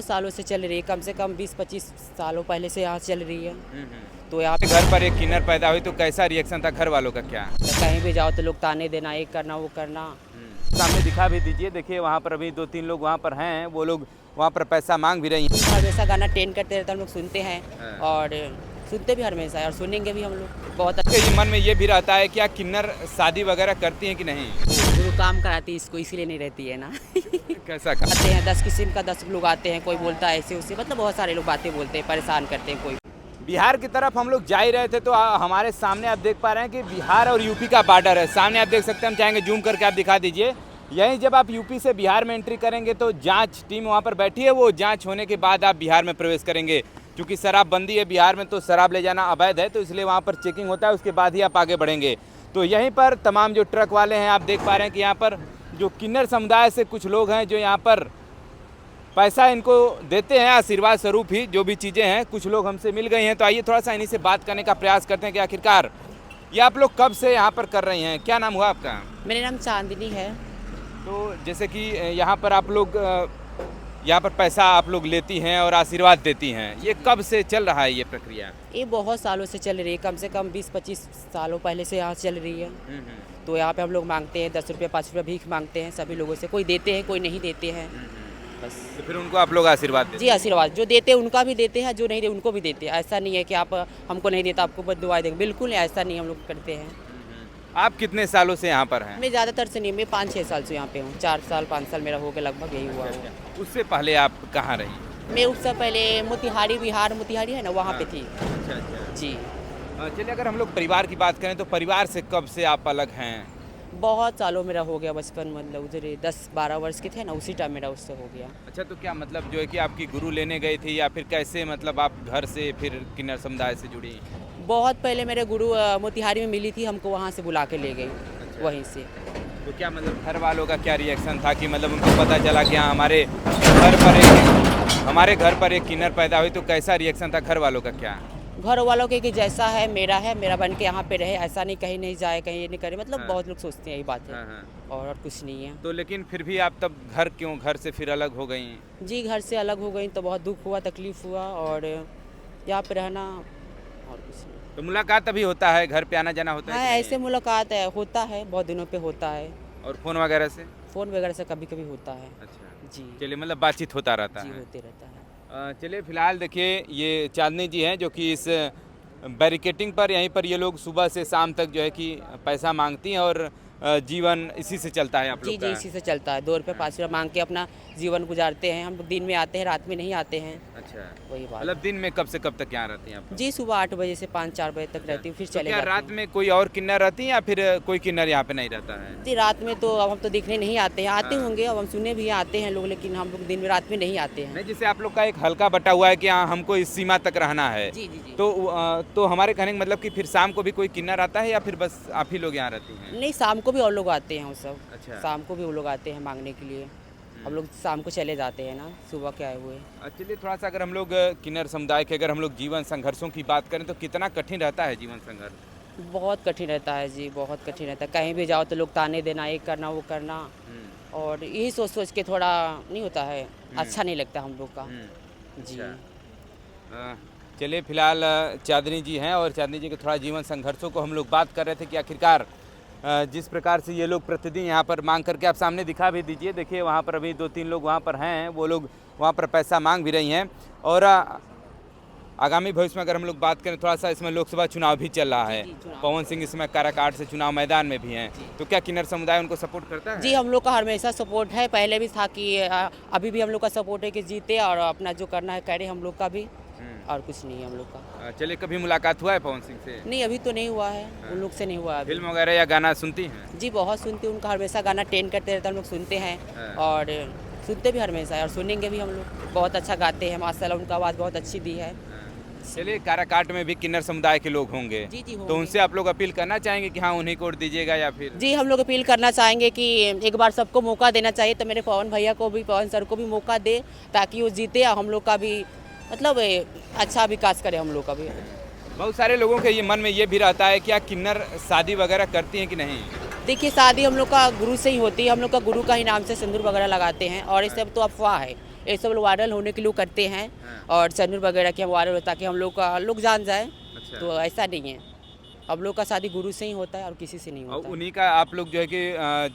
सालों से चल रही है, कम से कम 20-25 सालों पहले से यहाँ चल रही है। तो यहाँ आपके घर पर एक किन्नर पैदा हुई तो कैसा रिएक्शन था घर वालों का क्या? पे कहीं भी जाओ तो लोग ताने देना, ये करना वो करना। सामने दिखा भी दीजिए, देखिए वहाँ पर अभी 2-3 लोग वहाँ पर हैं, वो लोग वहाँ पर पैसा मांग भी रही हैं। हमेशा गाना ट्रेंड करते रहते हैं, हम लोग सुनते हैं हाँ। और सुनते भी हमेशा है और सुनेंगे भी हम लोग। बहुत आपके अच्छा ये मन में ये भी रहता है क्या किन्नर शादी वगैरह करती हैं कि नहीं? गुरु काम कराती है इसको, इसीलिए नहीं रहती है ना। कैसा काम? आते हैं 10 किस्म का 10 लोग आते हैं, कोई बोलता है ऐसे उसे, मतलब बहुत सारे लोग बातें बोलते हैं, परेशान करते हैं कोई। बिहार की तरफ हम लोग जा ही रहे थे तो हमारे सामने आप देख पा रहे हैं कि बिहार और यूपी का बॉर्डर है। सामने आप देख सकते हैं, हम चाहेंगे जूम करके आप दिखा दीजिए। यहीं जब आप यूपी से बिहार में एंट्री करेंगे तो जांच टीम वहां पर बैठी है, वो जांच होने के बाद आप बिहार में प्रवेश करेंगे। क्योंकि शराबबंदी है बिहार में, तो शराब ले जाना अवैध है, तो इसलिए वहाँ पर चेकिंग होता है, उसके बाद ही आप आगे बढ़ेंगे। तो यहीं पर तमाम जो ट्रक वाले हैं आप देख पा रहे हैं कि यहाँ पर जो किन्नर समुदाय से कुछ लोग हैं जो यहाँ पर पैसा इनको देते हैं आशीर्वाद स्वरूप ही, जो भी चीज़ें हैं। कुछ लोग हमसे मिल गई हैं, तो आइए थोड़ा सा इन्हीं से बात करने का प्रयास करते हैं कि आखिरकार ये आप लोग कब से यहाँ पर कर रही हैं। क्या नाम हुआ आपका? मेरा नाम चांदनी है। तो जैसे कि यहाँ पर आप लोग यहाँ पर पैसा आप लोग लेती हैं और आशीर्वाद देती हैं, ये कब से चल रहा है ये प्रक्रिया? ये बहुत सालों से चल रही है, कम से कम 20-25 सालों पहले से यहाँ चल रही है। तो यहाँ पे हम लोग मांगते हैं 10 रुपये 5 रुपये भीख मांगते हैं सभी लोगों से, कोई देते हैं कोई नहीं देते हैं। बस तो फिर उनको आप लोग आशीर्वाद देते जी आशीर्वाद, जो देते हैं उनका भी देते हैं, जो नहीं देते उनको भी देते हैं। ऐसा नहीं है कि आप हमको नहीं देता आपको बस दुआएं देंगे, बिल्कुल ऐसा नहीं हम लोग करते हैं। आप कितने सालों से यहाँ पर हैं? मैं ज़्यादातर से नहीं, मैं 5-6 साल से यहाँ पे हूँ, 4 साल 5 साल मेरा हो गया लगभग, यही हुआ है। उससे पहले आप कहाँ रही? मैं उससे पहले मोतिहारी, बिहार मोतिहारी है ना, वहाँ पे थी अच्छा अच्छा। जी। चलिए, अगर हम लोग परिवार की बात करें तो परिवार से कब से आप अलग हैं? बहुत सालों मेरा हो गया, बचपन मतलब उधर 10-12 वर्ष के थे ना, उसी टाइम मेरा उससे हो गया। अच्छा, तो क्या मतलब जो है कि आपकी गुरु लेने गई थी या फिर कैसे, मतलब आप घर से फिर किन्नर समुदाय से जुड़ी? बहुत पहले मेरे गुरु मोतिहारी में मिली थी, हमको वहाँ से बुला के ले गई वहीं से। तो क्या मतलब घर वालों का क्या रिएक्शन था कि मतलब उनको पता चला कि हाँ हमारे घर पर एक किन्नर पैदा हुई तो कैसा रिएक्शन था घर वालों का क्या? घर वालों के कि जैसा है मेरा बन के यहाँ पे रहे, ऐसा नहीं कहीं नहीं जाए, कहीं ये नहीं करे, मतलब बहुत लोग सोचते हैं, यही बात है। और कुछ नहीं है। तो लेकिन फिर भी आप तब घर से फिर अलग हो गई? जी, घर से अलग हो गई तो बहुत दुख हुआ, तकलीफ हुआ, और यहाँ पे रहना और कुछ नहीं। तो मुलाकात अभी होता है, घर पे आना जाना होता है हाँ, कि नहीं? ऐसे मुलाकात है, होता है, बहुत दिनों पे होता है। और फोन वगैरह से? फ़ोन वगैरह से कभी कभी होता है। अच्छा, जी चलिए, मतलब बातचीत होता रहता जी, है। होते रहता है। चलिए, फिलहाल देखिए ये चांदनी जी हैं जो कि इस बैरिकेटिंग पर, यहीं पर ये लोग सुबह से शाम तक जो है कि पैसा मांगती हैं और जीवन इसी से चलता है आप जी लोग जी, का? इसी से चलता है, 2 रुपये 5 रुपये मांग के अपना जीवन गुजारते हैं। हम लोग दिन में आते हैं, रात में नहीं आते हैं, अच्छा, वही बात। मतलब दिन में कब से कब तक यहाँ रहती हैं आप? जी, सुबह 8 बजे से 5-4 बजे तक रहती हूँ, फिर तो चले क्या जाती रात हूँ। में कोई और किन्नर रहती है या फिर कोई किन्नर यहाँ पे नहीं रहता है? जी, रात में तो अब हम तो दिखने नहीं आते हैं, आते होंगे, अब हम सुने भी आते हैं लोग, लेकिन हम लोग दिन में रात में नहीं आते हैं। नहीं, जैसे आप लोग का एक हल्का बटा हुआ है कि हाँ हमको इस सीमा तक रहना है, जी जी जी। तो हमारे कहने का मतलब कि फिर शाम को भी कोई किन्नर आता है या फिर बस आप ही लोग यहाँ रहती हैं? नहीं, शाम को भी और लोग आते हैं वो सब। अच्छा। शाम को भी वो लोग आते हैं मांगने के लिए, हम लोग शाम को चले जाते हैं ना, सुबह के आए हुए। चलिए, थोड़ा सा अगर हम लोग किन्नर समुदाय के अगर हम लोग जीवन संघर्षों की बात करें तो कितना कठिन रहता है जीवन संघर्ष? बहुत कठिन रहता है जी, बहुत कठिन रहता है। कहीं भी जाओ तो लोग ताने देना, ये करना वो करना, और यही सोच सोच के थोड़ा नहीं होता है, अच्छा नहीं लगता हम लोग का जी। चलिए, फिलहाल चांदनी जी हैं और चांदनी जी के थोड़ा जीवन संघर्षों को हम लोग बात कर रहे थे कि आखिरकार जिस प्रकार से ये लोग प्रतिदिन यहाँ पर मांग करके, आप सामने दिखा भी दीजिए, देखिए वहाँ पर अभी 2-3 लोग वहाँ पर हैं, वो लोग वहाँ पर पैसा मांग भी रही हैं। और आगामी भविष्य में अगर हम लोग बात करें, थोड़ा सा इसमें लोकसभा चुनाव भी चल रहा है, पवन सिंह इसमें काराकाट से चुनाव मैदान में भी हैं, तो क्या किन्नर समुदाय उनको सपोर्ट करता है? जी, हम लोग का हमेशा सपोर्ट है, पहले भी था कि अभी भी हम लोग का सपोर्ट है कि जीते और अपना जो करना है करे, हम लोग का भी, और कुछ नहीं है हम लोग का। चलिए, कभी मुलाकात हुआ है पवन सिंह से? नहीं, अभी तो नहीं हुआ है, उन लोग से नहीं हुआ है अभी। फिल्म वगैरह या गाना सुनती हैं? जी, बहुत सुनते हैं, उनका हमेशा गाना ट्रेंड करते रहते हैं, हम लोग सुनते हैं और सुनते भी हमेशा है और सुनेंगे भी हम लोग। बहुत अच्छा गाते हैं माशाल्लाह, उनका आवाज़ बहुत अच्छी दी है। चलिए, काराकाट में भी किन्नर समुदाय के लोग होंगे, जी जी, तो होंगे। उनसे आप लोग अपील करना चाहेंगे कि हाँ उन्हीं को वोट दीजिएगा या फिर? जी, हम लोग अपील करना चाहेंगे कि एक बार सबको मौका देना चाहिए, तो मेरे पवन भैया को भी, पवन सर को भी मौका दे, ताकि वो जीते और हम लोग का भी मतलब अच्छा विकास करे हम लोग का भी। बहुत सारे लोगों के ये मन में ये भी रहता है क्या किन्नर शादी वगैरह करती हैं कि नहीं? देखिए, शादी हम लोग का गुरु से ही होती है, हम लोग का गुरु का ही नाम से सिंदूर वगैरह लगाते हैं, और ये सब तो अफवाह है, ये सब लोग वायरल होने के लिए करते हैं और चैनल वगैरह के हम वायरल हो ताकि हम लोग का लोग जान जाए। तो ऐसा नहीं है, हम लोग का शादी गुरु से ही होता है और किसी से नहीं और होता। उन्हीं का आप लोग जो है कि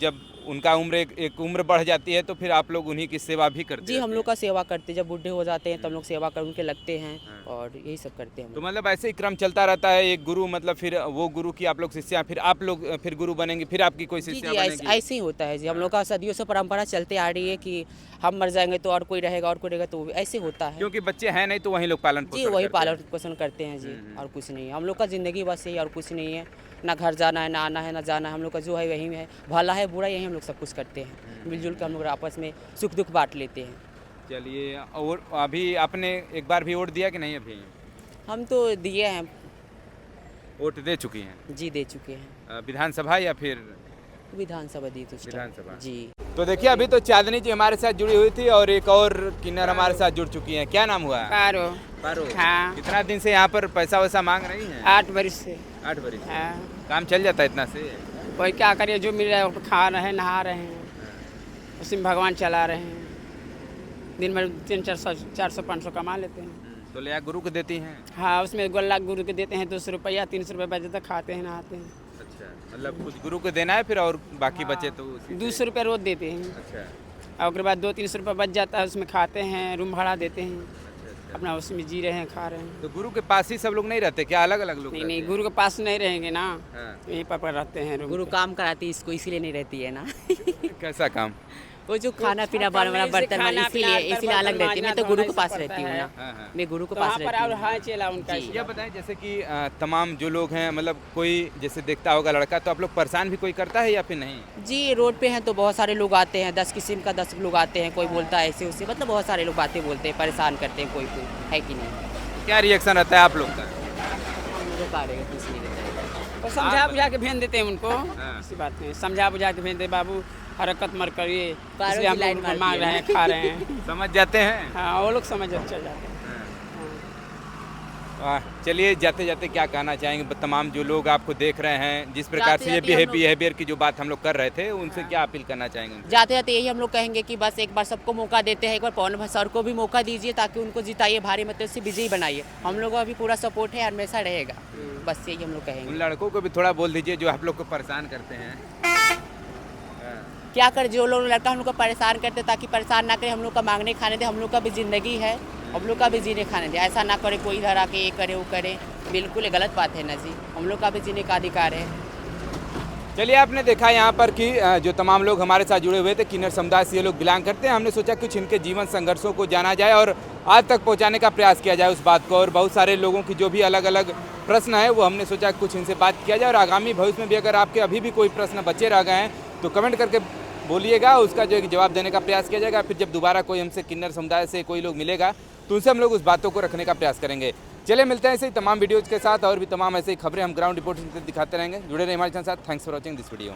जब उनका उम्र एक उम्र बढ़ जाती है तो फिर आप लोग उन्हीं की सेवा भी करते जी, रहते हम हैं। लोग का सेवा करते, जब बूढ़े हो जाते हैं तब लोग सेवा कर उनके लगते हैं और यही सब करते हैं हम तो लोग। मतलब ऐसे ही क्रम चलता रहता है, एक गुरु मतलब फिर वो गुरु की आप लोग शिष्या, फिर आप लोग फिर गुरु बनेंगे, फिर आपकी कोई जी शिष्या जी, बनेगी। ऐसे ही होता है जी। हम लोग का सदियों से परंपरा चलते आ रही है कि हम मर जाएंगे तो और कोई रहेगा और कोई रहेगा, तो ऐसे होता है क्योंकि बच्चे हैं नहीं तो वहीं लोग पालन जी। पोषण वही करते हैं। पालन पोषण करते हैं जी, और कुछ नहीं है। हम लोग का ज़िंदगी बस यही और कुछ नहीं है, ना घर जाना है, ना आना है, ना जाना है। हम लोग का जो है वही है, भला है बुरा यही हम लोग सब कुछ करते हैं। मिलजुल कर हम लोग आपस में सुख दुख बांट लेते हैं। चलिए, और अभी आपने एक बार भी वोट दिया कि नहीं? अभी हम तो दिए हैं वोट दे चुकी हैं जी, दे चुके हैं। विधानसभा या फिर विधानसभा दी थी उस टाइम। विधानसभा। जी। तो देखिए, अभी तो चांदनी जी हमारे साथ जुड़ी हुई थी और एक और किन्नर हमारे साथ जुड़ चुकी हैं। क्या नाम हुआ? पारो। पारो। हाँ। कितना दिन से यहाँ पर पैसा वैसा मांग रही हैं? 8 बरिस से। 8 बरस। हाँ। काम चल जाता है इतना से? कोई क्या करिए, जो मिल रहा है वो खा रहे हैं, नहा रहे हैं, उसी में भगवान चला रहे हैं। दिन में 300-400-500 कमा लेते हैं। तो ले गुरु को देती हैं? हाँ, उसमें गोल्ला गुरु के देते हैं 200 रुपया, 300 रुपये बचे तो खाते हैं, नहाते हैं। अच्छा, मतलब कुछ गुरु को देना है फिर और बाकी बचे तो उसी से? 200 रुपये रोज देते हैं अच्छा और उसके बाद 200-300 रुपये बच जाता है, उसमें खाते हैं, रूम भाड़ा देते हैं, अच्छा। अपना उसमें जी रहे हैं, खा रहे हैं। तो गुरु के पास ही सब लोग नहीं रहते क्या? अलग अलग लोग नहीं रहते नहीं, हैं? गुरु के पास नहीं रहेंगे ना, हाँ। यहीं पर रहते हैं रूम गुरु पे। काम कराती है इसको, इसीलिए नहीं रहती है ना। कैसा काम? वो जो खाना पीना बनाना, बर्तन मांजना, इसीलिए अलग रहती है। मैं तो गुरु के पास रहती हूँ ना, हाँ, हाँ। मैं गुरु के तो पास वहाँ पर रहती और हूँ। हाँ चला उनका। जी। यह बताएं जैसे कि तमाम जो लोग हैं, मतलब कोई जैसे देखता होगा लड़का तो आप लोग परेशान भी कोई करता है या फिर नहीं? जी, रोड पे हैं तो बहुत सारे लोग आते हैं, 10 किस्म का 10 लोग आते हैं। कोई बोलता है ऐसे उससे, मतलब बहुत सारे लोग बातें बोलते हैं, परेशान करते हैं कोई है कि नहीं। क्या रिएक्शन रहता है आप लोग का? हम लोगों का रहेगा, कुछ नहीं रहता है। तो समझा बुझा के भेज देते हैं उनको। हाँ। ऐसी बात नहीं, समझा बुझा के भेज दे, बाबू हरकत मत करिए, पारो इसलिए की हम लाइन लोग मारती मांग है रहे हैं, खा रहे हैं। समझ जाते हैं? हाँ, वो लोग समझ अच्छा जाते हैं। चलिए, जाते जाते क्या कहना चाहेंगे तमाम जो लोग आपको देख रहे हैं, जिस प्रकार से ये जाते-जाते हम लोग- बिहेवियर की जो बात हम लोग कर रहे थे, उनसे क्या अपील करना चाहेंगे? जाते जाते यही हम लोग कहेंगे कि बस एक बार सबको मौका देते हैं, एक बार पवन सर को भी मौका दीजिए ताकि उनको जिताइए, भारी मतों से विजयी बनाइए। हम लोगों का भी पूरा सपोर्ट है, हमेशा रहेगा। बस यही हम लोग उन कहेंगे। लड़कों को भी थोड़ा बोल दीजिए जो आप लोग को परेशान करते हैं। क्या कर, जो लोग लड़का हम लोग को परेशान करते ताकि परेशान ना करे, हम लोग का मांगने खाने दे। हम लोग का भी ज़िंदगी है, हम लोग का भी जीने खाने दे। ऐसा ना करे कोई इधर आके ये करे वो करे, बिल्कुल ये गलत बात है ना जी। हम लोग का भी जीने का अधिकार है। चलिए, आपने देखा यहाँ पर कि जो तमाम लोग हमारे साथ जुड़े हुए थे, किन्नर समुदाय से ये लोग बिलोंग करते हैं। हमने सोचा कुछ इनके जीवन संघर्षों को जाना जाए और आज तक पहुँचाने का प्रयास किया जाए उस बात को। और बहुत सारे लोगों की जो भी अलग अलग प्रश्न है वो हमने सोचा कुछ इनसे बात किया जाए। और आगामी भविष्य में भी अगर आपके अभी भी कोई प्रश्न बचे रह गए हैं तो कमेंट करके बोलिएगा, उसका जो है जवाब देने का प्रयास किया जाएगा। फिर जब दोबारा कोई हमसे किन्नर समुदाय से कोई लोग मिलेगा तो उनसे हम लोग उस बातों को रखने का प्रयास करेंगे। चलिए, मिलते हैं ऐसे ही तमाम वीडियोज़ के साथ और भी तमाम ऐसे ही खबरें हम ग्राउंड रिपोर्ट दिखाते रहेंगे। जुड़े रहे हमारे साथ। Thanks for watching this video.